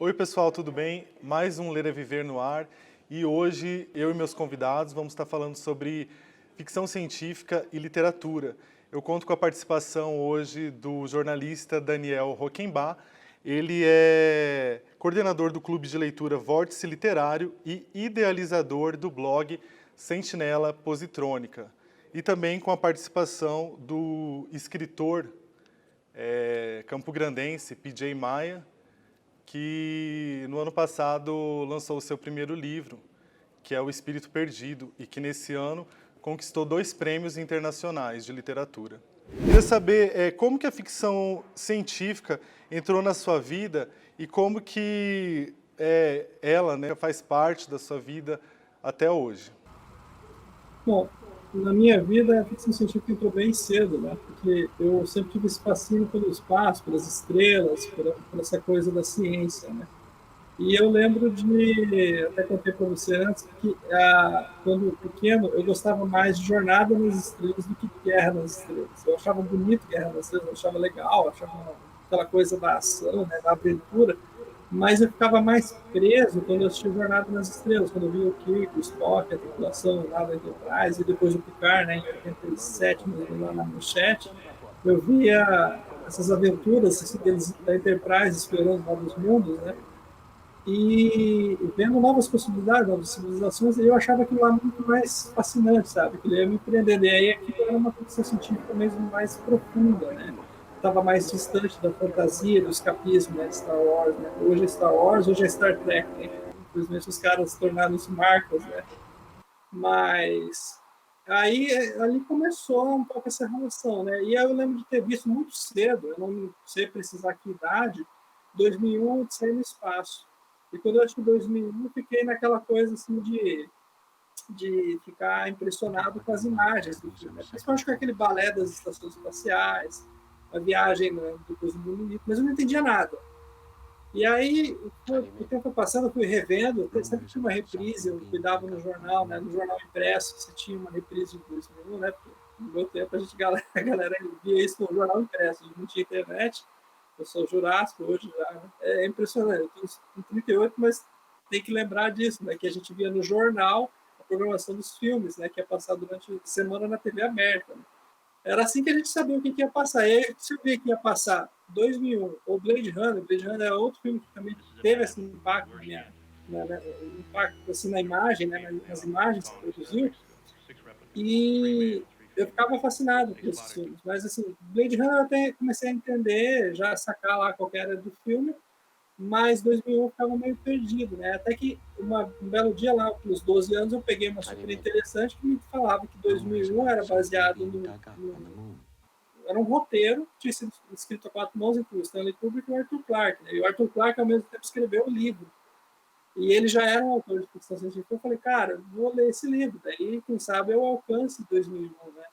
Oi pessoal, tudo bem? Mais um Ler é Viver no ar e hoje eu e meus convidados vamos estar falando sobre ficção científica e literatura. Eu conto com a participação hoje do jornalista Daniel Rockenbach. Ele é coordenador do Clube de Leitura Vórtice Literário e idealizador do blog Sentinela Positrônica. E também com a participação do escritor campograndense PJ Maia, que no ano passado lançou o seu primeiro livro, que é O Espírito Perdido, e que nesse ano conquistou 2 prêmios internacionais de literatura. Queria saber como que a ficção científica entrou na sua vida e como que ela, né, faz parte da sua vida até hoje. Bom, na minha vida a ficção científica entrou bem cedo, né? Porque eu sempre tive esse fascínio pelo espaço, pelas estrelas, por essa coisa da ciência, né? E eu lembro de, até contei para você antes, que quando pequeno eu gostava mais de Jornada nas Estrelas do que Guerra nas Estrelas. Eu achava bonito Guerra nas Estrelas, eu achava legal, eu achava aquela coisa da ação, né, da aventura, mas eu ficava mais preso quando eu assistia Jornada nas Estrelas, quando eu via o Kirk, o Spock, a tripulação lá da Enterprise, e depois o Picard, né, em 87, lá na manchete, eu via essas aventuras assim, deles, da Enterprise explorando novos mundos, né, e vendo novas possibilidades, novas civilizações, eu achava aquilo lá muito mais fascinante, sabe? Que ele ia me prendendo. E aí aquilo era uma ficção científica mesmo mais profunda, né? Estava mais distante da fantasia, do escapismo, né? De Star Wars, né? Hoje é Star Wars, hoje é Star Trek, né? Infelizmente os caras tornaram-se marcas, né? Mas aí ali começou um pouco essa relação, né? E aí eu lembro de ter visto muito cedo, eu não sei precisar que idade, 2001 de sair no espaço. E quando eu acho que 2001, eu fiquei naquela coisa assim de ficar impressionado com as imagens do filme, né? Principalmente com aquele balé das estações espaciais, a viagem, né, depois do mundo, mas eu não entendia nada. E aí, o tempo foi passando, eu fui revendo, sempre tinha uma reprise, eu cuidava no jornal, né, no jornal impresso, você tinha uma reprise de 2001, né, porque no meu tempo a galera via isso no jornal impresso, não tinha internet, eu sou Jurássico hoje já, né? É impressionante, eu estou com 38, mas tem que lembrar disso, né, que a gente via no jornal a programação dos filmes, né, que ia passar durante a semana na TV aberta, né? Era assim que a gente sabia o que ia passar. E aí, se eu via que ia passar 2001 ou Blade Runner é outro filme que também teve esse impacto impacto assim, na imagem, né, nas imagens que produziu, e eu ficava fascinado por esses filmes. Mas, assim, Blade Runner eu até comecei a entender, já sacar lá qual era do filme, mas 2001 eu ficava meio perdido, né? Até que um belo dia lá, pelos 12 anos, eu peguei uma super interessante que me falava que 2001 era baseado era um roteiro que tinha sido escrito a 4 mãos entre o Stanley Kubrick e o Arthur Clarke, né? E o Arthur Clarke, ao mesmo tempo, escreveu o livro. E ele já era um autor de ficção científica. Eu falei, cara, vou ler esse livro. Daí, quem sabe, eu alcance 2001, né?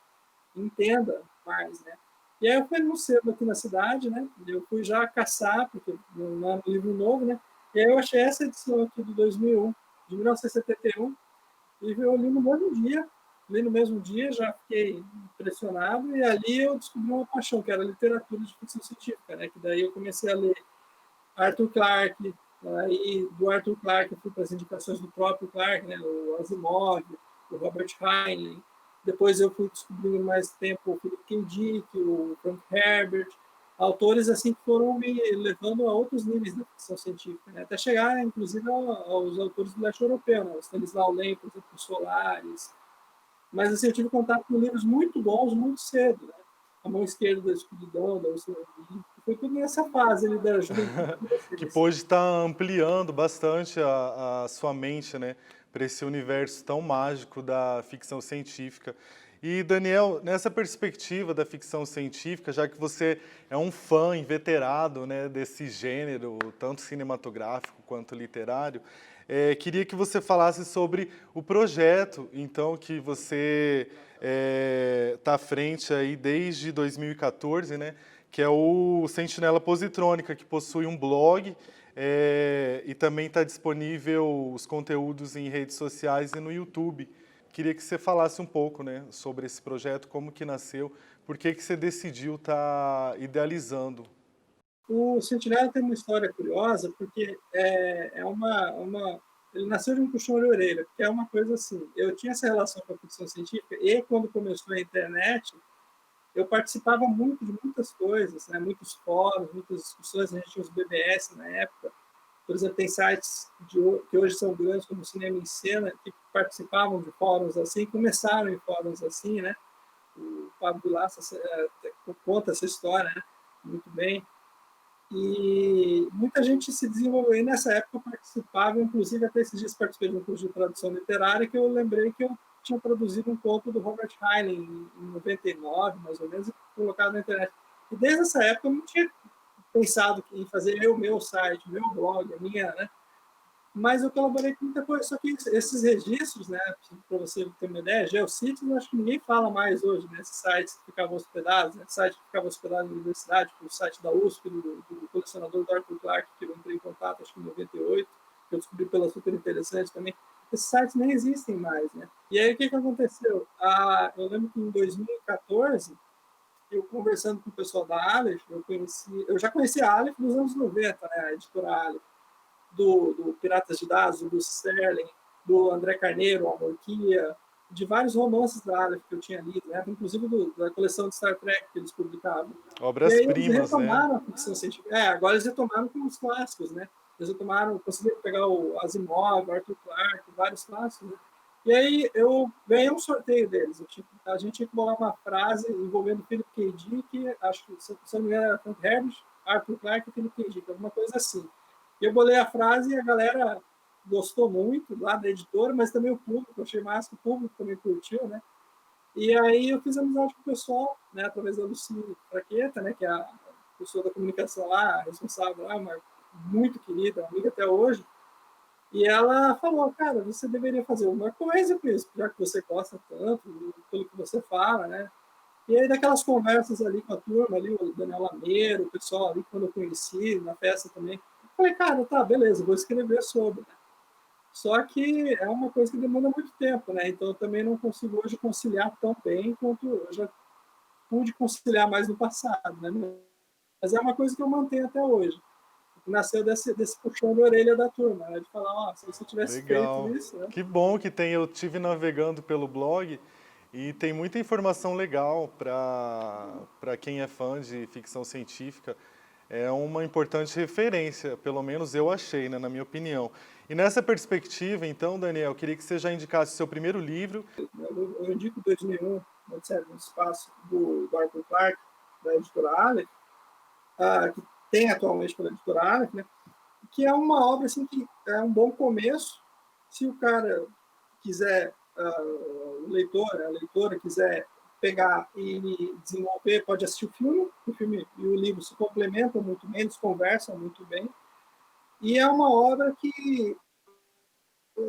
Entenda mais, né? E aí eu fui no sebo aqui na cidade, né? Eu fui já caçar, porque não era um livro novo, né? E aí eu achei essa edição aqui de 2001, de 1971, e eu li no mesmo dia, já fiquei impressionado, e ali eu descobri uma paixão, que era a literatura de ficção científica, né? Que daí eu comecei a ler Arthur Clarke, aí do Arthur Clarke eu fui para as indicações do próprio Clarke, né? O Asimov, o Robert Heinlein. Depois eu fui descobrindo mais tempo o Philip K. Dick, o Frank Herbert, autores assim que foram me levando a outros níveis da ficção científica, né? Até chegar, inclusive, aos autores do leste europeu, né? O Stanislau Lem, por exemplo, Solaris. Mas assim, eu tive contato com livros muito bons muito cedo, né? A Mão Esquerda da Escuridão, da Ursula Le Guin. Foi tudo nessa fase ali da juventude e Que adolescência. pôde estar ampliando bastante a sua mente, né, para esse universo tão mágico da ficção científica. E, Daniel, nessa perspectiva da ficção científica, já que você é um fã inveterado, né, desse gênero, tanto cinematográfico quanto literário, queria que você falasse sobre o projeto, então, que você está à frente aí desde 2014, né, que é o Sentinela Positrônica, que possui um blog e também está disponível os conteúdos em redes sociais e no YouTube. Queria que você falasse um pouco, né, sobre esse projeto, como que nasceu, por que que você decidiu estar idealizando. O Sentinela tem uma história curiosa, porque ele nasceu de um puxão de orelha, que é uma coisa assim. Eu tinha essa relação com a ficção científica, e quando começou a internet, eu participava muito de muitas coisas, né? Muitos fóruns, muitas discussões. A gente tinha os BBS na época. Por exemplo, tem sites que hoje são grandes, como o Cinema em Cena, que participavam de fóruns assim, começaram em fóruns assim, né? O Pablo Vilaça conta essa história, né? Muito bem. E muita gente se desenvolveu. E nessa época eu participava, inclusive até esses dias participei de um curso de tradução literária, que eu lembrei que eu tinha traduzido um conto do Robert Heinlein em 99, mais ou menos, e colocado na internet. E desde essa época eu não tinha pensado em fazer o meu site, o meu blog, a minha, né? Mas eu colaborei com muita coisa. Só que esses registros, né, para você ter uma ideia, geossítios, eu acho que ninguém fala mais hoje, né? Esses sites que ficavam hospedados, né? Site que ficava hospedado na universidade, o site da USP, do colecionador do Arthur Clarke, que eu entrei em contato, acho que em 98, que eu descobri pela Super Interessante também. Esses sites nem existem mais, né? E aí o que aconteceu? Eu lembro que em 2014, eu conversando com o pessoal da Aleph, eu já conhecia a Aleph nos anos 90, né? A editora Aleph do Piratas de Dados, do Sterling, do André Carneiro, a Morquia, de vários romances da Aleph que eu tinha lido, né? Inclusive da coleção de Star Trek que eles publicavam. E aí eles Obras-primas, né? retomaram a ficção científica. Agora eles retomaram com os clássicos, né? Eles retomaram, conseguiram pegar o Asimov, o Arthur Clarke, vários clássicos, né? E aí eu ganhei um sorteio deles. A gente tinha que bolar uma frase envolvendo o Philip K. Dick, acho que, se não me engano, era Frank Herbert, Arthur Clarke e Philip K. Dick, alguma coisa assim. Eu bolei a frase e a galera gostou muito lá da editora, mas também o público, eu achei massa que o público também curtiu, né? E aí eu fiz amizade com o pessoal, né, através da Lucy Fraqueta, né, que é a pessoa da comunicação lá, responsável lá, uma muito querida, amiga até hoje. E ela falou, cara, você deveria fazer uma coisa com isso, já que você gosta tanto, pelo que você fala, né? E aí, daquelas conversas ali com a turma, ali, o Daniel Lameiro, o pessoal ali, quando eu conheci, na festa também, eu falei, cara, tá, beleza, vou escrever sobre. Né? Só que é uma coisa que demanda muito tempo, né? Então, eu também não consigo hoje conciliar tão bem quanto eu já pude conciliar mais no passado, né? Mas é uma coisa que eu mantenho até hoje. Nasceu desse puxão de orelha da turma, né? De falar, ó, se você tivesse feito Legal. isso, né? Que bom que tem. Eu tive navegando pelo blog e tem muita informação legal para quem é fã de ficção científica. É uma importante referência, pelo menos eu achei, né, na minha opinião. E nessa perspectiva, então, Daniel, eu queria que você já indicasse o seu primeiro livro. Eu indico 2001, Odisseia no Espaço, do Arthur Clarke, da editora Aleph, que tem atualmente pela editora Aleph, né? Que é uma obra assim, que é um bom começo. Se o cara quiser, o leitor, a leitora quiser pegar e desenvolver, pode assistir o filme e o livro se complementam muito bem, eles conversam muito bem. E é uma obra que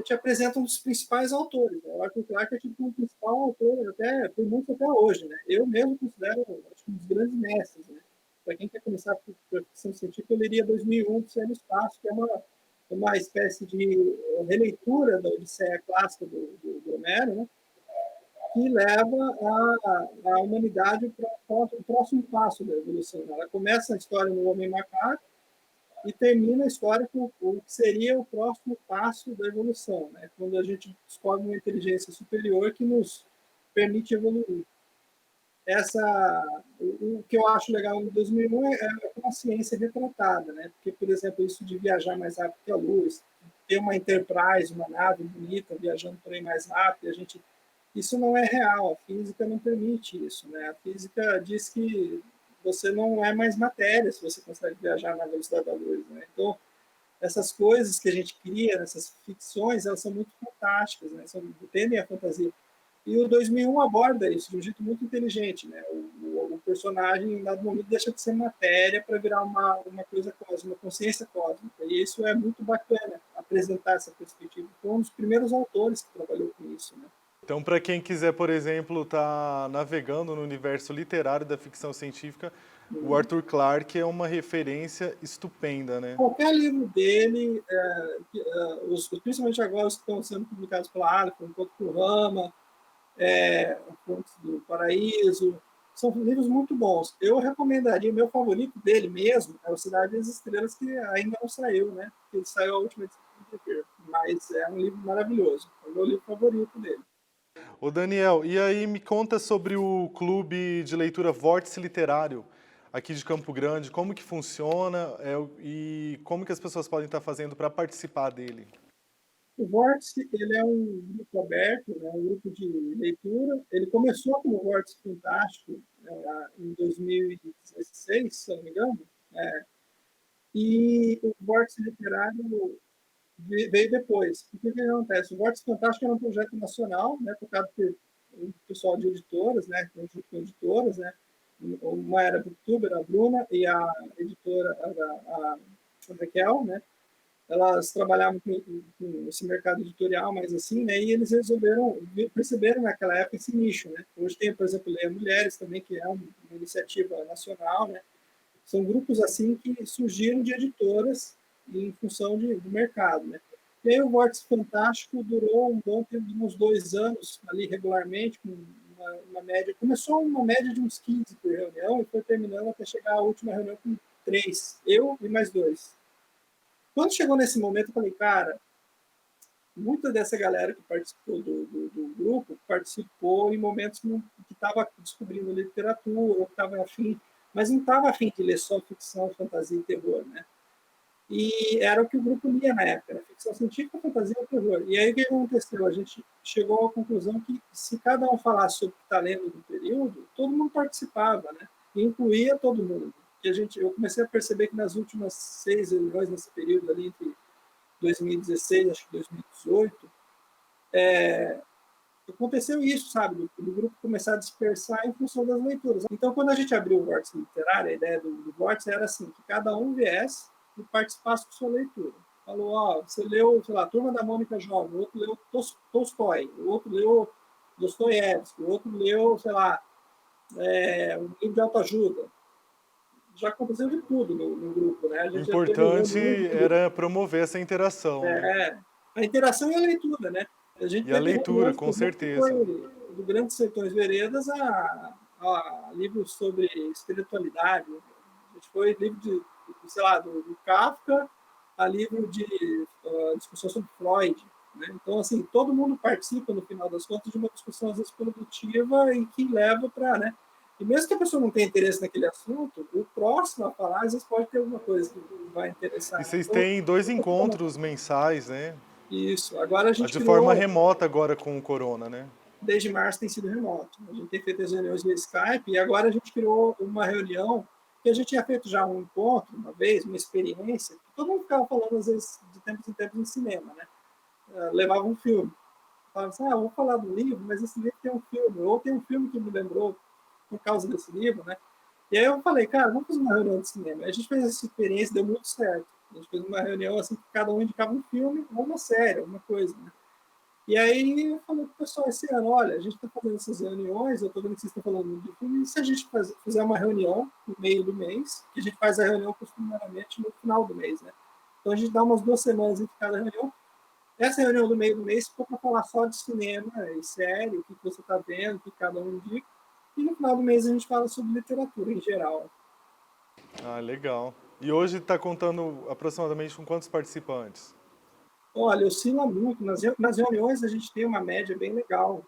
te apresenta um dos principais autores. Né? O Arthur Clarke é tipo um principal autor, até por muito até hoje. Né? Eu mesmo considero acho, um dos grandes mestres. Né? Para quem quer começar por ficção científica, eu leria 2001, Odisseia no Espaço, que é uma espécie de releitura da Odisseia clássica do Homero, né? Que leva a humanidade para o próximo passo da evolução. Ela começa a história no Homem Macaco, e termina a história com o que seria o próximo passo da evolução, né? Quando a gente descobre uma inteligência superior que nos permite evoluir. O que eu acho legal em 2001 é uma ciência retratada, né? Porque, por exemplo, isso de viajar mais rápido que a luz, ter uma Enterprise, uma nave bonita viajando por aí mais rápido, isso não é real, a física não permite isso, né? A física diz que você não é mais matéria se você consegue viajar na velocidade da luz, né? Então, essas coisas que a gente cria, essas ficções, elas são muito fantásticas, né? Tendem à fantasia. E o 2001 aborda isso de um jeito muito inteligente, né? O personagem, em dado momento, deixa de ser matéria para virar uma coisa cósmica, uma consciência cósmica. E isso é muito bacana, apresentar essa perspectiva. Foi um dos primeiros autores que trabalhou com isso, né? Então, para quem quiser, por exemplo, estar navegando no universo literário da ficção científica, o Arthur Clarke é uma referência estupenda, né? Qualquer livro dele, principalmente agora os que estão sendo publicados pela Alfa, Encontro com o Rama, Fontes do Paraíso, são livros muito bons. Eu recomendaria, meu favorito dele mesmo é o Cidade das Estrelas, que ainda não saiu, né? Ele saiu a última edição do GP, mas é um livro maravilhoso. É o meu livro favorito dele. Ô Daniel, e aí me conta sobre o clube de leitura Vórtice Literário aqui de Campo Grande, como que funciona e como que as pessoas podem estar fazendo para participar dele? O Vórtice, ele é um grupo aberto, né, um grupo de leitura. Ele começou como Vórtice Fantástico em 2016, se eu não me engano, e o Vórtice Literário veio depois. O que acontece? O Vórtice Fantástico era um projeto nacional, né, tocado por um pessoal de editoras, né, junto com editoras, né, uma era a Booktuber, a Bruna, e a editora, a Raquel, né, elas trabalhavam com esse mercado editorial, mais assim, né, e eles perceberam naquela época esse nicho, né. Hoje tem, por exemplo, Leia Mulheres também, que é uma iniciativa nacional, né. São grupos assim que surgiram de editoras em função do mercado, né. E aí o Vórtice Fantástico durou um bom tempo, uns 2 anos ali regularmente, com uma média. Começou uma média de uns 15 por reunião e foi terminando até chegar à última reunião com 3, eu e mais 2. Quando chegou nesse momento, eu falei, cara, muita dessa galera que participou do grupo participou em momentos que estava descobrindo literatura, ou que estava afim, mas não estava afim de ler só ficção, fantasia e terror, né? E era o que o grupo lia na época, era ficção científica, fantasia e terror. E aí o que aconteceu? A gente chegou à conclusão que se cada um falasse sobre o que está lendo no período, todo mundo participava, né? E incluía todo mundo. E eu comecei a perceber que nas últimas 6 reuniões, nesse período ali entre 2016, acho que 2018, aconteceu isso, sabe? Do grupo começar a dispersar em função das leituras. Então, quando a gente abriu o Vórtice Literário, a ideia do Vórtice era assim, que cada um viesse e participasse com sua leitura. Falou, ó, você leu, sei lá, Turma da Mônica Jovem, o outro leu Tolstói, o outro leu Dostoiévski, o outro leu, sei lá, um livro de autoajuda. Já aconteceu de tudo no grupo, né? A O gente já teve importante reunião. era promover essa interação, né? A interação e a leitura, né? A gente E a teve leitura, reuniões, por com exemplo, que certeza. foi do Grandes Sertões Veredas a livros sobre espiritualidade. A gente foi livro sei lá, do Kafka a livro de discussão sobre Freud. Né? Então, assim, todo mundo participa, no final das contas, de uma discussão, às vezes, produtiva e que leva para... Né? E mesmo que a pessoa não tenha interesse naquele assunto, o próximo a falar, às vezes, pode ter alguma coisa que vai E interessar. Né? vocês Então, têm 2 encontros mensais, né? isso. Agora a gente De forma criou, remota agora com o Corona, né? desde março tem sido remoto. A gente tem feito as reuniões via Skype e agora a gente criou uma reunião que a gente tinha feito já um encontro, uma vez, uma experiência, que todo mundo ficava falando, às vezes, de tempos em tempos em cinema, né? Levava um filme. Falava assim, vou falar do livro, mas esse livro tem um filme, ou tem um filme que me lembrou por causa desse livro, né? E aí eu falei, cara, vamos fazer uma reunião de cinema. A gente fez essa experiência, deu muito certo. A gente fez uma reunião assim que cada um indicava um filme ou uma série, alguma coisa, né? E aí eu falei para o pessoal esse ano, olha, a gente está fazendo essas reuniões, eu estou vendo que vocês estão falando de filme, e se a gente fizer uma reunião no meio do mês, que a gente faz a reunião costumeiramente no final do mês, né? Então a gente dá umas 2 semanas entre cada reunião. Essa reunião do meio do mês ficou para falar só de cinema e série, o que você está vendo, o que cada um indica. E no final do mês a gente fala sobre literatura em geral. Ah, legal. E hoje está contando aproximadamente com quantos participantes? Olha, oscila muito. Nas reuniões a gente tem uma média bem legal,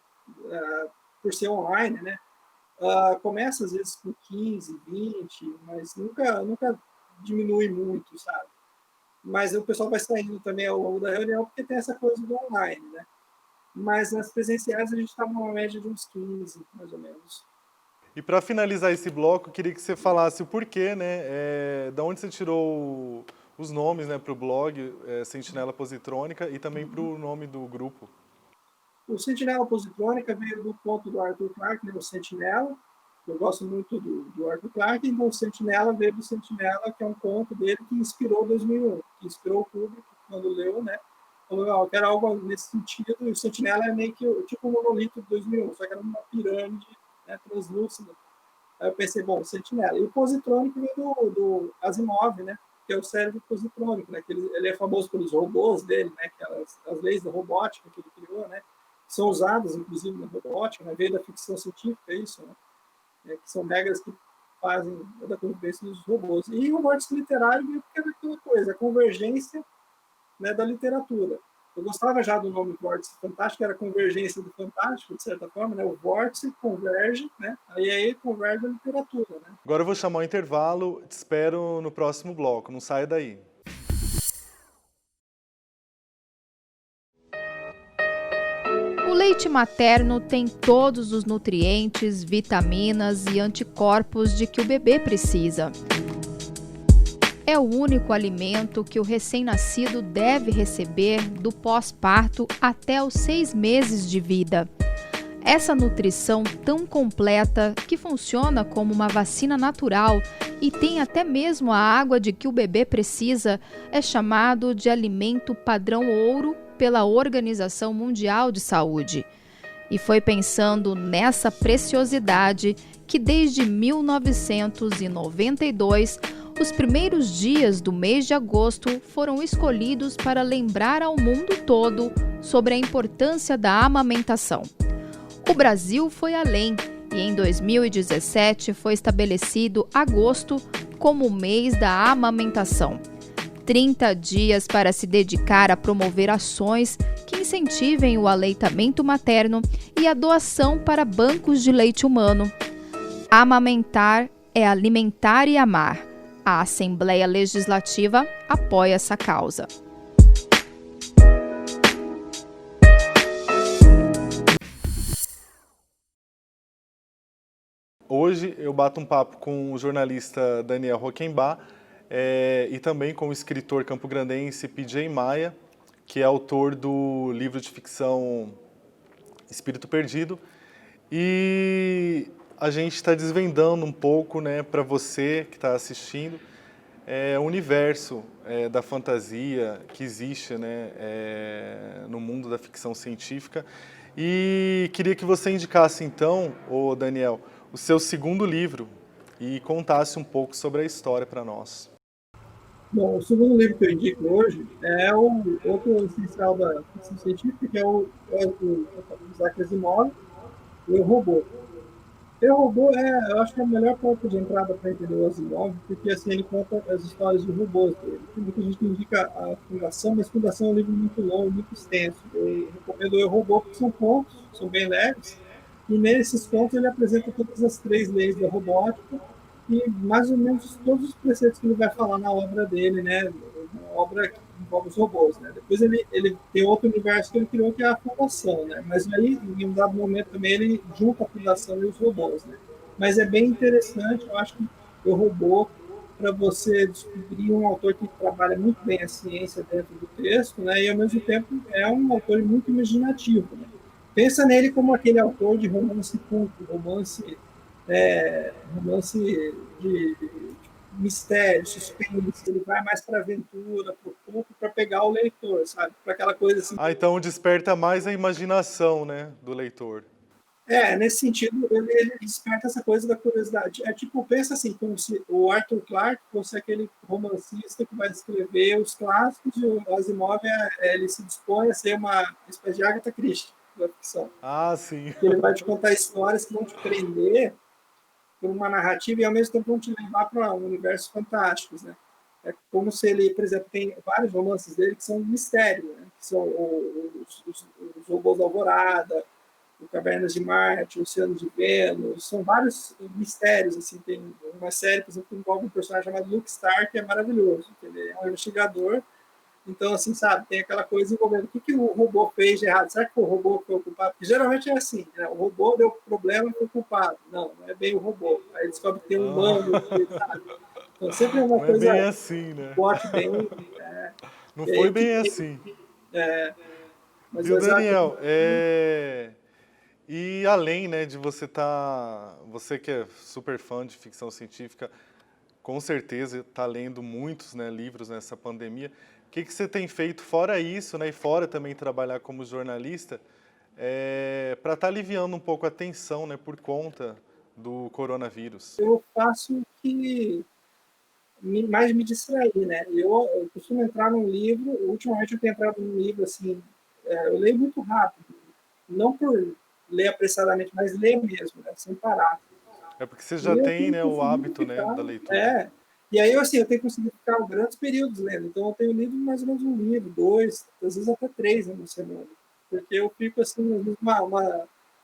por ser online, né? Começa às vezes com 15, 20, mas nunca diminui muito, sabe? Mas o pessoal vai saindo também ao longo da reunião porque tem essa coisa do online, né? Mas nas presenciais a gente está numa média de uns 15, mais ou menos. E para finalizar esse bloco, eu queria que você falasse o porquê, né? Da onde você tirou os nomes, né, para o blog Sentinela Positrônica e também para o nome do grupo. O Sentinela Positrônica veio do conto do Arthur Clarke, né, o Sentinela. Eu gosto muito do Arthur Clarke, então o Sentinela veio do Sentinela, que é um conto dele que inspirou 2001, que inspirou o público quando leu, né? Falou, que era algo nesse sentido, e o Sentinela é meio que tipo um monolito de 2001, só que era uma pirâmide, né, translúcida. Aí eu pensei, bom, Sentinela. E o positrônico veio do Asimov, né? Que é o cérebro positrônico, né? Que ele é famoso pelos robôs dele, né? Que as leis da robótica que ele criou, né? São usadas, inclusive, na robótica, né? Veio da ficção científica, isso, né? que são regras que fazem da convivência dos robôs. E o vórtice literário é aquela coisa, a convergência, né, da literatura. Eu gostava já do nome Vórtice Fantástico, era convergência do fantástico, de certa forma, né? O vórtice converge, né? Aí converge a literatura, né? Agora eu vou chamar o intervalo, te espero no próximo bloco, não saia daí. O leite materno tem todos os nutrientes, vitaminas e anticorpos de que o bebê precisa. É o único alimento que o recém-nascido deve receber do pós-parto até os 6 meses de vida. Essa nutrição tão completa, que funciona como uma vacina natural e tem até mesmo a água de que o bebê precisa, é chamado de alimento padrão ouro pela Organização Mundial de Saúde. E foi pensando nessa preciosidade que desde 1992, os primeiros dias do mês de agosto foram escolhidos para lembrar ao mundo todo sobre a importância da amamentação. O Brasil foi além e em 2017 foi estabelecido agosto como o mês da amamentação. 30 dias para se dedicar a promover ações que incentivem o aleitamento materno e a doação para bancos de leite humano. Amamentar é alimentar e amar. A Assembleia Legislativa apoia essa causa. Hoje eu bato um papo com o jornalista Daniel Rockenbach e também com o escritor campograndense PJ Maia, que é autor do livro de ficção Espírito Perdido. E a gente está desvendando um pouco, né, para você que está assistindo, o universo da fantasia que existe, né, no mundo da ficção científica. E queria que você indicasse então, ô Daniel, o seu segundo livro e contasse um pouco sobre a história para nós. Bom, o segundo livro que eu indico hoje é o outro essencial da ficção científica, que é o Isaac Asimov, o Eu, Robô. Eu, Robô eu acho que é a melhor porta de entrada para entender o Asimov, porque assim ele conta as histórias de robôs dele. Tem muita gente que indica a Fundação, mas a Fundação é um livro muito longo, muito extenso. Eu recomendo o Eu, Robô, porque são contos, são bem leves, e nesses contos ele apresenta todas as 3 leis da robótica e mais ou menos todos os preceitos que ele vai falar na obra dele, né? Na obra que envolve os robôs, né? Depois ele tem outro universo que ele criou, que é a Fundação, né? Mas aí, em um dado momento também, ele junta a Fundação e os robôs, né? Mas é bem interessante, eu acho que o robô, para você descobrir um autor que trabalha muito bem a ciência dentro do texto, né? E ao mesmo tempo é um autor muito imaginativo, né? Pensa nele como aquele autor de romance culto, romance de mistério, suspense, ele vai mais para aventura, para o culto, para pegar o leitor, sabe? Para aquela coisa assim. Então desperta mais a imaginação, né, do leitor. Nesse sentido, ele desperta essa coisa da curiosidade. É tipo, pensa assim, como se o Arthur Clarke fosse aquele romancista que vai escrever os clássicos e o Asimov ele se dispõe a ser uma espécie de Agatha Christie da ficção. Ah, sim. Ele vai te contar histórias que vão te prender por uma narrativa e ao mesmo tempo vão te levar para universos fantásticos, né? É como se ele, por exemplo, tem vários romances dele que são um mistério, né? Que são os Robôs da Alvorada, o Cavernas de Marte, o Oceano de Vênus, são vários mistérios, assim, tem uma série, por exemplo, que envolve um personagem chamado Luke Stark, que é maravilhoso, ele é um investigador. Então, assim, sabe, tem aquela coisa envolvendo o que o robô fez de errado. Será que o robô foi o culpado? Porque geralmente é assim, né? O robô deu problema e foi culpado. Não é bem o robô. Aí descobre que tem um humano, sabe? Então, sempre é uma Não é coisa... bem assim, né? Bote bem... Não foi bem assim. Mas Viu, Daniel? exatamente... E além, né, de você que é super fã de ficção científica, com certeza está lendo muitos, né, livros nessa pandemia. O que você tem feito fora isso, né, e fora também trabalhar como jornalista, para estar aliviando um pouco a tensão, né, por conta do coronavírus? Eu faço o que mais me distrair, né? Eu costumo entrar num livro, ultimamente eu tenho entrado num livro, assim, eu leio muito rápido, não por ler apressadamente, mas ler mesmo, né, sem parar. É porque você E já eu tem, tenho né, o conseguido hábito, né, ficar, da leitura. e aí, assim, eu tenho conseguido ficar grandes períodos lendo. Então, eu tenho lido mais ou menos um livro, dois, às vezes até três, né, na semana. Porque eu fico, assim, às vezes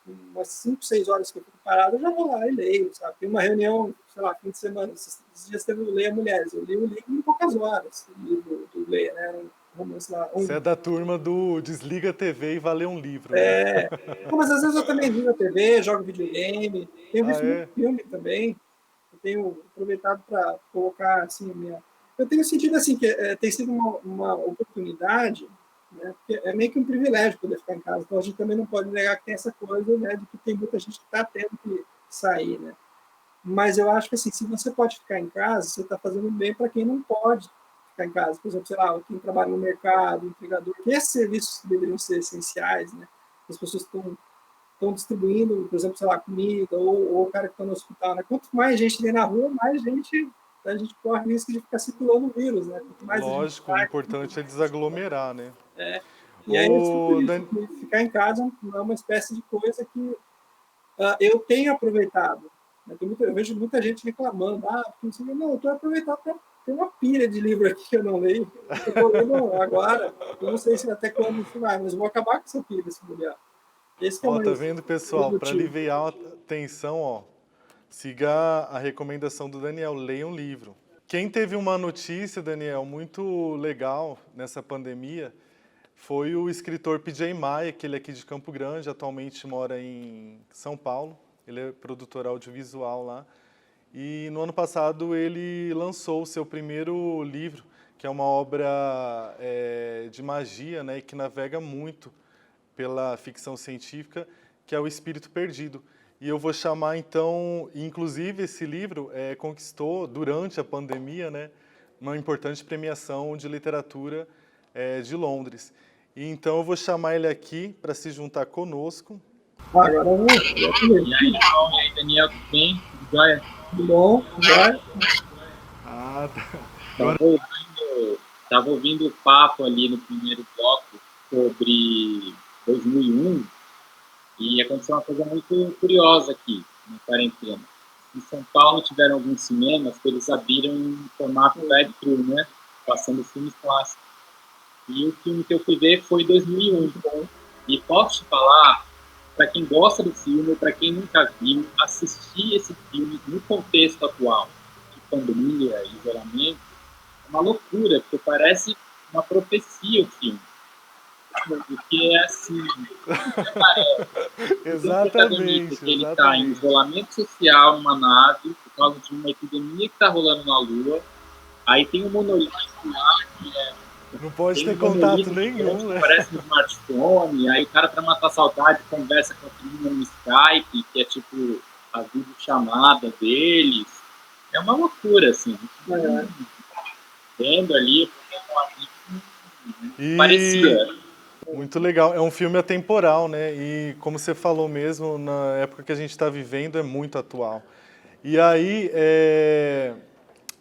umas 5, 6 horas que eu fico parado, eu já vou lá e leio, sabe? Tem uma reunião, sei lá, fim de semana, esses dias teve o Leia Mulheres. Eu li o livro em poucas horas, o livro do Leia, né? Era um romance lá, Você é da turma do desliga a TV e vai ler um livro, né? é... Não, mas às vezes eu também ligo a TV, jogo videogame, tenho Ah, visto muito é? filme também. Eu tenho aproveitado para colocar assim minha. Eu tenho sentido assim que tem sido uma oportunidade, né? Porque é meio que um privilégio poder ficar em casa. Então a gente também não pode negar que tem essa coisa, né, de que tem muita gente que está tendo que sair, né? Mas eu acho que assim, se você pode ficar em casa, você está fazendo bem para quem não pode ficar em casa. Por exemplo, sei lá, quem trabalha no mercado, entregador, que esses serviços deveriam ser essenciais, né? As pessoas estão distribuindo, por exemplo, sei lá, comida, ou o cara que está no hospital, né? Quanto mais gente tem na rua, mais a gente corre o risco de ficar circulando o vírus, né? Quanto mais a gente Lógico, o sai, importante é desaglomerar, né? e aí eu sinto O isso, Dan... que ficar em casa é uma espécie de coisa que eu tenho aproveitado. Né? Eu vejo muita gente reclamando, porque não, sei, não, eu estou aproveitando, tem uma pilha de livro aqui que eu não leio, eu estou lendo agora, eu não sei se até quando isso vai, mas eu vou acabar com essa pilha, se mulher. Esse que é o Ó, tá mais vendo, pessoal? Para produtivo. aliviar a tensão, ó, siga a recomendação do Daniel, leia um livro. Quem teve uma notícia, Daniel, muito legal nessa pandemia foi o escritor PJ Maia, que ele é aqui de Campo Grande, atualmente mora em São Paulo. Ele é produtor audiovisual lá. E no ano passado ele lançou o seu primeiro livro, que é uma obra de magia, né, e que navega muito pela ficção científica, que é O Espírito Perdido. E eu vou chamar então, inclusive esse livro conquistou durante a pandemia, né, uma importante premiação de literatura de Londres. E então eu vou chamar ele aqui para se juntar conosco. Agora eu vou. E aí, João, e aí, Daniel, tudo bem? Tudo jóia? Tudo bom? Já? Ah, tá. Tava ouvindo o papo ali no primeiro bloco sobre 2001 e aconteceu uma coisa muito curiosa aqui na quarentena. Em São Paulo tiveram alguns cinemas que eles abriram em formato drive-thru, né? Passando filmes clássicos. E o filme que eu fui ver foi 2001. E posso te falar, para quem gosta do filme, para quem nunca viu, assistir esse filme no contexto atual, de pandemia, isolamento, é uma loucura, porque parece uma profecia o filme. Porque é assim, Exatamente. Ele está em isolamento social numa nave, por causa de uma epidemia que está rolando na Lua. Aí tem um monolito lá, que não pode ter contato nenhum, né? Parece um smartphone, aí o cara, para matar a saudade, conversa com a menina no Skype, que é tipo a videochamada deles. É uma loucura, assim. Vendo ali, parecia. Muito legal. É um filme atemporal, né? E como você falou mesmo, na época que a gente está vivendo, é muito atual. E aí,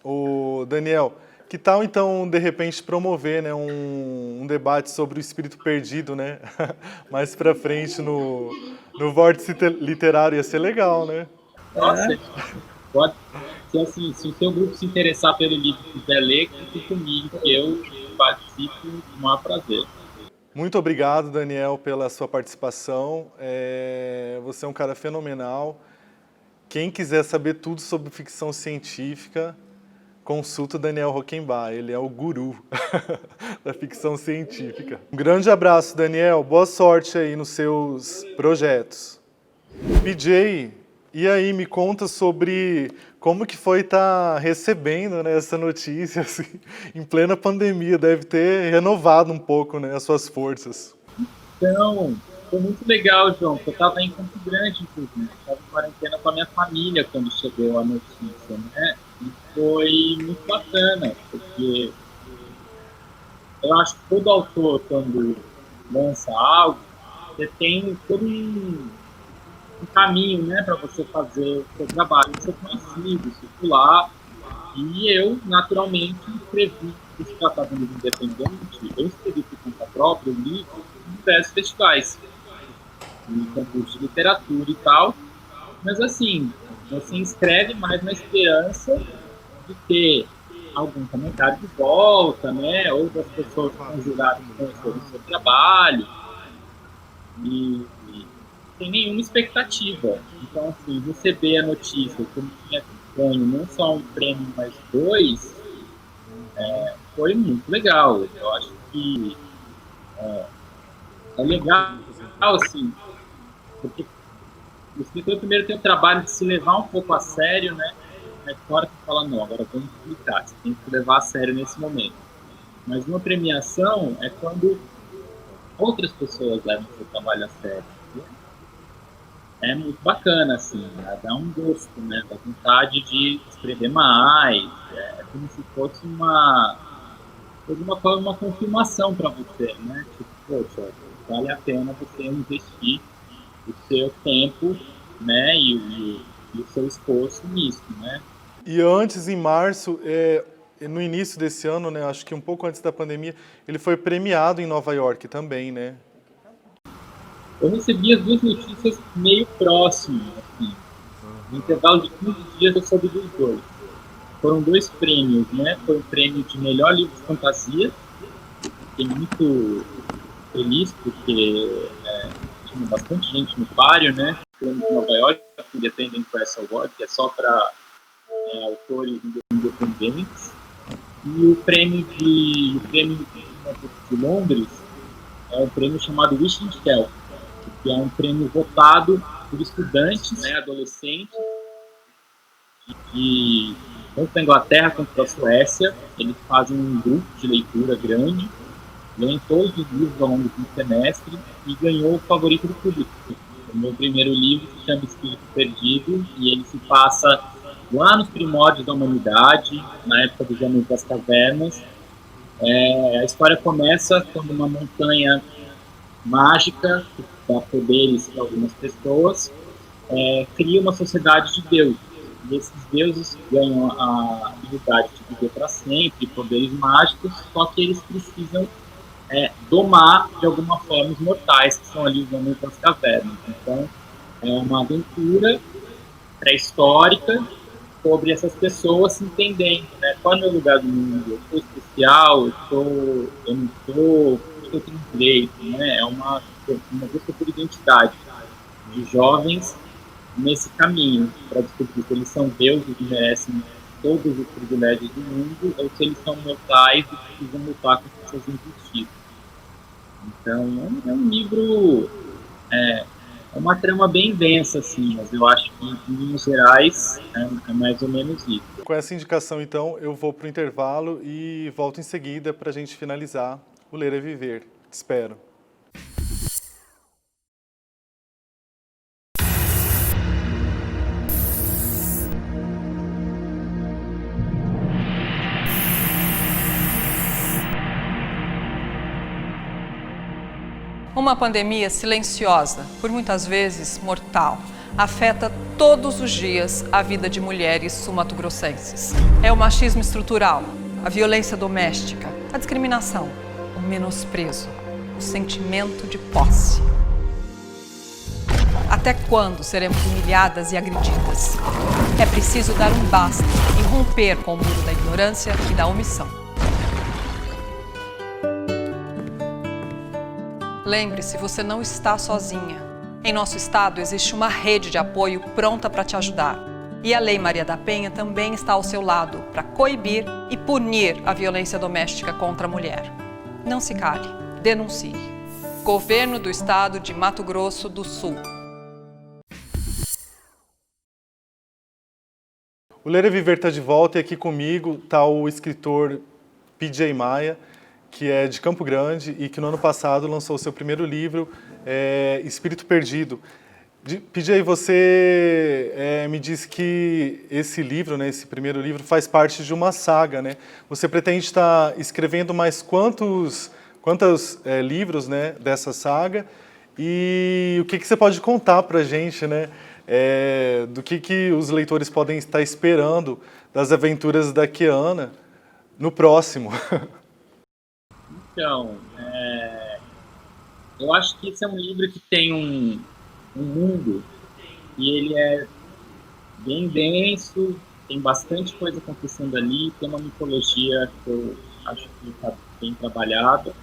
o Daniel, que tal então, de repente, promover, né, um debate sobre o espírito perdido, né? Mais pra frente no Vórtice Literário, ia ser legal, né? Nossa, pode ser assim, se o seu grupo se interessar pelo livro e quiser ler, fique comigo, que eu participo com o maior prazer. Muito obrigado, Daniel, pela sua participação. Você é um cara fenomenal. Quem quiser saber tudo sobre ficção científica, consulta o Daniel Rockenbach, ele é o guru da ficção científica. Um grande abraço, Daniel, boa sorte aí nos seus projetos. PJ, e aí, me conta sobre como que foi estar recebendo, né, essa notícia assim, em plena pandemia, deve ter renovado um pouco, né, as suas forças. Então, foi muito legal, João, porque eu estava em Campo Grande, inclusive, estava em quarentena com a minha família quando chegou a notícia, né? E foi muito bacana, porque eu acho que todo autor, quando lança algo, você tem todo um caminho, né, para você fazer o seu trabalho, ser conhecido, circular. E eu, naturalmente, escrevi, por se tratar de um livro independente, eu escrevi por conta própria o livro em diversos festivais, em concursos de literatura e tal. Mas, assim, você escreve mais na esperança de ter algum comentário de volta, né? Ou das pessoas que estão julgadas conhecerem o seu trabalho. E sem nenhuma expectativa. Então, assim, receber a notícia que eu tinha ganho não só um prêmio, mas dois, foi muito legal. Eu acho que é legal, assim, porque o escritor primeiro tem o trabalho de se levar um pouco a sério, né? Mas fora que fala, não, agora vamos explicar, você tem que se levar a sério nesse momento. Mas uma premiação é quando outras pessoas levam o seu trabalho a sério. É muito bacana, assim, né? Dá um gosto, né? Dá vontade de escrever mais, é como se fosse uma confirmação para você, né? Tipo, poxa, vale a pena você investir o seu tempo, né? E o seu esforço nisso, né? E antes, em março, no início desse ano, né, acho que um pouco antes da pandemia, ele foi premiado em Nova York também, né? Eu recebi as duas notícias meio próximas, assim. No intervalo de 15 dias eu soube dos dois. Foram dois prêmios, né? Foi o prêmio de melhor livro de fantasia. Fiquei muito feliz porque tinha bastante gente no páreo, né? O prêmio de Nova York, o Independent Press Award, que é só para autores independentes. E o prêmio de Londres é um prêmio chamado Wishing Shell, que é um prêmio votado por estudantes, né, adolescentes, tanto da Inglaterra quanto da Suécia. Eles fazem um grupo de leitura grande, leem todos os livros ao longo do semestre e ganhou o favorito do público. O meu primeiro livro se chama Espírito Perdido e ele se passa lá nos primórdios da humanidade, na época dos Homens das Cavernas. A história começa quando uma montanha mágica, que dá poderes para algumas pessoas, cria uma sociedade de deuses. E esses deuses ganham a habilidade de viver para sempre, poderes mágicos, só que eles precisam domar, de alguma forma, os mortais, que são ali os Homens das Cavernas. Então, é uma aventura pré-histórica sobre essas pessoas se entendendo, né? Qual é o meu lugar no mundo? Eu sou especial, eu não sou, eu tenho direito, né? É uma busca por identidade de jovens nesse caminho para descobrir se eles são deuses e merecem todos os privilégios do mundo ou se eles são mortais e precisam lutar com suas injustiças. Então, é um livro, é uma trama bem densa, assim, mas eu acho que, em linhas gerais, é mais ou menos isso. Com essa indicação, então, eu vou para o intervalo e volto em seguida para a gente finalizar o Ler é Viver. Te espero. Uma pandemia silenciosa, por muitas vezes mortal, afeta todos os dias a vida de mulheres sul-mato-grossenses. É o machismo estrutural, a violência doméstica, a discriminação, o menosprezo, o sentimento de posse. Até quando seremos humilhadas e agredidas? É preciso dar um basta e romper com o muro da ignorância e da omissão. Lembre-se, você não está sozinha. Em nosso estado existe uma rede de apoio pronta para te ajudar. E a Lei Maria da Penha também está ao seu lado para coibir e punir a violência doméstica contra a mulher. Não se cale, denuncie. Governo do Estado de Mato Grosso do Sul. O Ler é Viver está de volta e aqui comigo está o escritor PJ Maia, que é de Campo Grande e que no ano passado lançou o seu primeiro livro, Espírito Perdido. PJ, você me disse que esse livro, né, esse primeiro livro, faz parte de uma saga, né? Você pretende estar escrevendo mais quantos livros, né, dessa saga? E o que você pode contar para a gente, né, do que os leitores podem estar esperando das aventuras da Kiana no próximo? Então, eu acho que esse é um livro que tem um mundo e ele é bem denso, tem bastante coisa acontecendo ali, tem uma mitologia que eu acho que está bem trabalhada.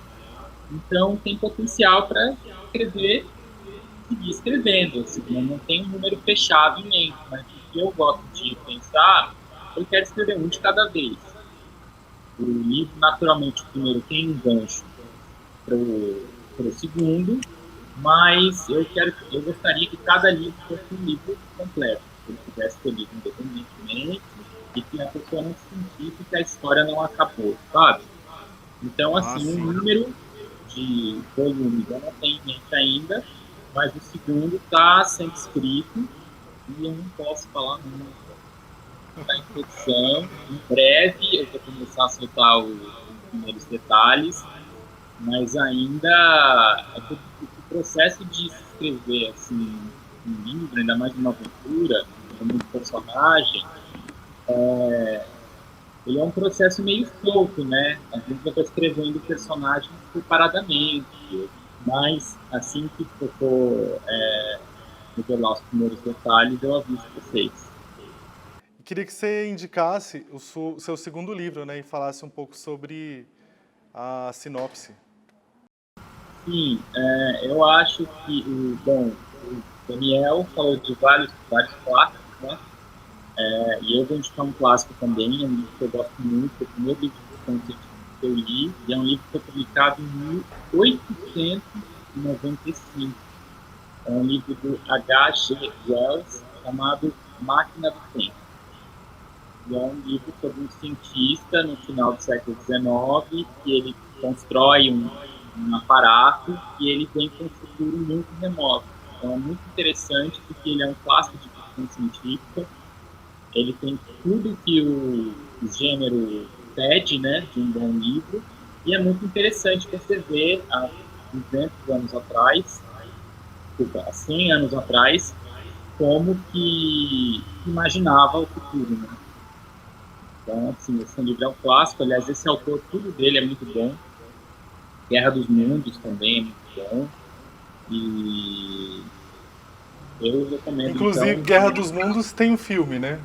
Então, tem potencial para escrever, seguir escrevendo. Assim, eu não tenho um número fechado em mente, mas o que eu gosto de pensar, eu quero escrever um de cada vez. O livro, naturalmente, o primeiro tem um gancho para o segundo, mas eu gostaria que cada livro fosse um livro completo, que ele pudesse ser lido independentemente e que a pessoa não sentisse que a história não acabou, sabe? Então, assim, um sim. número de volumes eu não tenho em mente ainda, mas o segundo está sendo escrito e eu não posso falar nunca. Está em produção. Em breve eu vou começar a soltar os primeiros detalhes, mas ainda o processo de escrever assim, um livro, ainda mais uma aventura, com muito personagem, ele é um processo meio solto, né? Às vezes eu estou escrevendo o personagem separadamente, mas assim que eu for revelar os primeiros detalhes, eu aviso vocês. Queria que você indicasse o seu segundo livro, né, e falasse um pouco sobre a sinopse. Sim, eu acho que o Daniel falou de vários clássicos, né? E eu vou indicar um clássico também, é um livro que eu gosto muito, é o primeiro livro de ficção científica que eu li, e é um livro que foi publicado em 1895. É um livro do H.G. Wells chamado Máquina do Tempo. E é um livro sobre um cientista no final do século XIX que ele constrói um aparato e ele vem para um futuro muito remoto. Então é muito interessante porque ele é um clássico de ficção científica. Ele tem tudo que o gênero pede, né, de um bom livro. E é muito interessante você ver há 200 anos atrás, há 100 anos atrás, como que imaginava o futuro, né? Então, assim, esse livro é um clássico. Aliás, esse autor, tudo dele é muito bom. Guerra dos Mundos também é muito bom. E eu recomendo, Inclusive, então, Guerra dos Mundos tem um filme, né?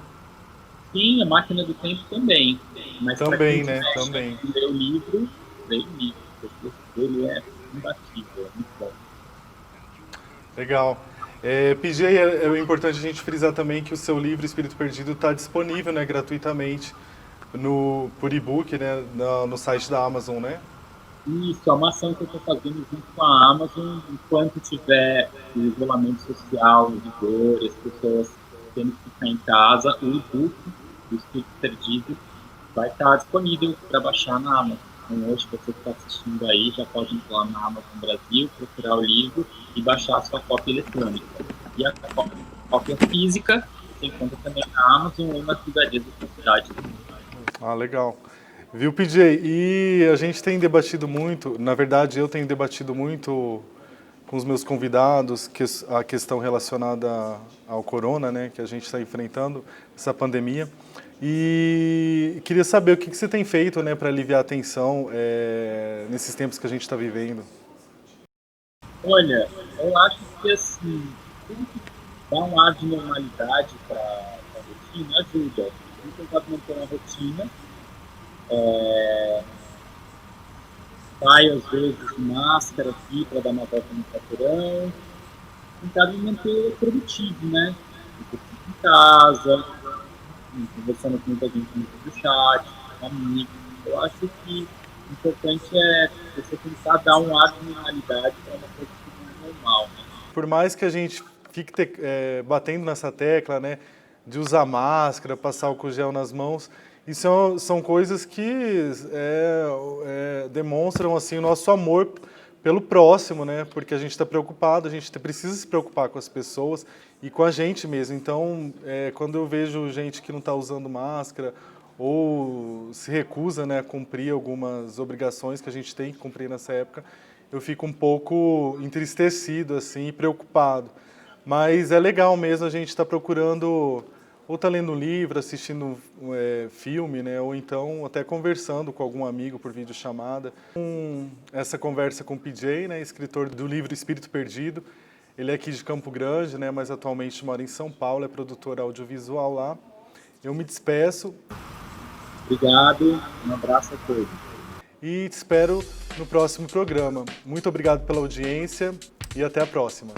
sim, A Máquina do Tempo também. Mas para quem Também, né? tiver chance Também. de ler o livro, leia o livro. O texto dele é imbatível, é muito bom. Legal. PJ, é importante a gente frisar também que o seu livro Espírito Perdido está disponível, né, gratuitamente por e-book, né, no site da Amazon, né? Isso, é uma ação que eu estou fazendo junto com a Amazon, enquanto tiver o isolamento social, o rigor, as pessoas tendo que ficar em casa, o e-book do Espírito Perdido vai estar disponível para baixar na Amazon. Então, hoje, você que está assistindo aí, já pode entrar na Amazon Brasil, procurar o livro e baixar a sua cópia eletrônica. E a cópia física você encontra também na Amazon ou nas livrarias da sua cidade. Ah, legal. Viu, PJ? E a gente tem debatido muito, na verdade eu tenho debatido muito com os meus convidados a questão relacionada ao corona, né, que a gente está enfrentando, essa pandemia. E queria saber o que você tem feito, né, para aliviar a tensão nesses tempos que a gente está vivendo. Olha, eu acho que assim, tudo que dá um ar de normalidade para a rotina ajuda. Eu tenho tentado manter uma rotina, saio às vezes de máscara aqui para dar uma volta no quarteirão, tentar me manter produtivo, né? Eu fico em casa, conversando com muita gente no chat, com amigos. Eu acho que o importante é você tentar dar um ar de normalidade para uma coisa que não é normal, né? Por mais que a gente fique batendo nessa tecla, né, de usar máscara, passar álcool gel nas mãos, isso são coisas que demonstram assim, o nosso amor pelo próximo, né, porque a gente está preocupado, a gente precisa se preocupar com as pessoas e com a gente mesmo. Então, quando eu vejo gente que não está usando máscara ou se recusa, né, a cumprir algumas obrigações que a gente tem que cumprir nessa época, eu fico um pouco entristecido assim, e preocupado. Mas é legal mesmo a gente estar procurando, ou tá lendo um livro, assistindo filme, né, ou então até conversando com algum amigo por videochamada. Essa conversa com o PJ, né, escritor do livro Espírito Perdido, Ele é aqui de Campo Grande, né, mas atualmente mora em São Paulo, é produtor audiovisual lá. Eu me despeço. Obrigado, um abraço a todos. E te espero no próximo programa. Muito obrigado pela audiência e até a próxima.